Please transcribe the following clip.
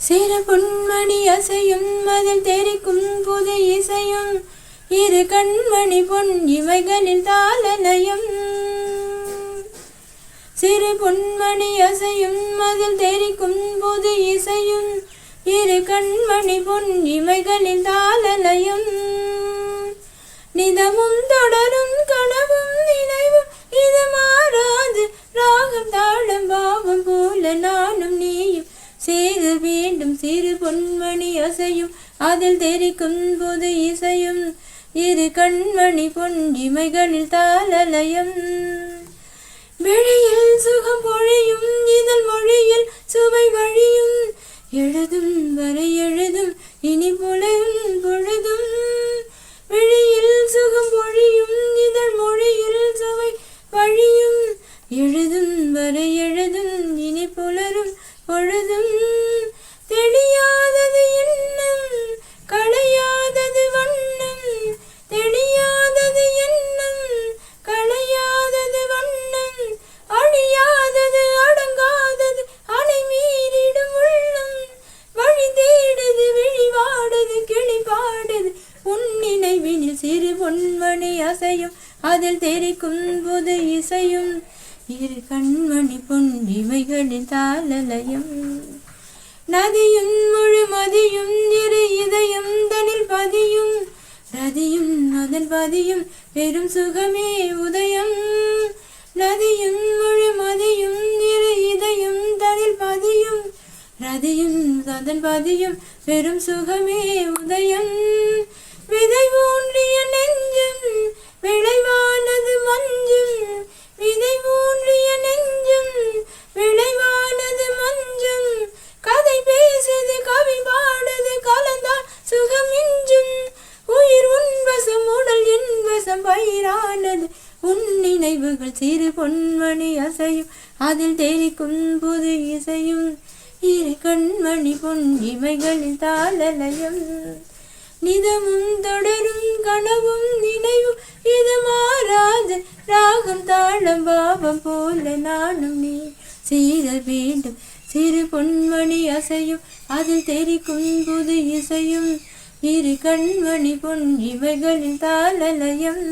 சிறு பொன்மணி அசையும் அதில் தெரிக்கும் புது இசையும் இரு கண்மணி பொன் இவைகளில் தாளலயம். சிறு பொன்மணி அசையும் அதில் தெரிக்கும் புது இசையும் இரு கண்மணி பொன் இவைகளில் தாளலயம். நிதமும் தொடரும் கனவும் நினைவும் இது மாறாது ராகம் தாளம் பாவம் போல நானும் நீயும் சேர வேண்டும். சிறு பொன்மணி அசையும் அதில் தெரிக்கும் புது இசையும் இரு கண்மணி பொன் இமைகளில் தாளலயம். விழியில் சுகம் பொழியும் இதழ் மொழியில் சுவை வழியும் எழுதும் வரை எழுதும் இனி புலரும் பொழுதும். விழியில் சுகம் பொழியும் இதழ் மொழியில் சுவை வழியும் எழுதும் வரை எழுதும் இனி புலரும் பொழுதும். தெரியாதது எண்ணம் களையாதது வண்ணம் தெரியாதது எண்ணம் களையாதது வண்ணம் அழியாதது அடங்காதது அணை மீறிடும் உள்ளம். வழி தேடுது விழிவாடுது கிளி பாடுது உன் நினைவினில் சிறு பொன்மணி அசையும் அதில் தெரிக்கும் புது இசையும் இரு கண்மணி பொன் இமைகளின் தாளலயம். நதியும் முழுமதியும் இரு இதயம் தனில் பதியும் ரதியும் அதன் பதியும் பெரும் சுகமே உதயம். நதியும் முழுமதியும் இரு இதயம் தனில் பதியும் ரதியும் அதன் பதியும் பெரும் சுகமே உதயம். விதை ஊன்றிய நெஞ்சம் விளைவானது மஞ்சம் விதை ஊன்றிய நெஞ்சம் விளைவானது மஞ்சம். கதை பேசுது கவி பாடுது கலந்தால் சுகம் இஞ்சும். உயிர் உன்வசம் உடல் என் வசம் பயிரானது உன் நினைவுகள் சிறு பொன்மணி அசையும் அதில் தெரிக்கும் புது இசையும் இரு கண்மணி பொன் இமைகளில் தாளலயம். நிதமும் தொடரும் கனவும் நினைவும் இது மாறாது ராகம் தாளம் பாவம் போல நானும் நீ சேர வேண்டும். சிறு பொன்மணி அசையும் அதில் தெரிக்கும் புது இசையும் இரு கண்மணி பொன் இவைகளில் தாளலயம்.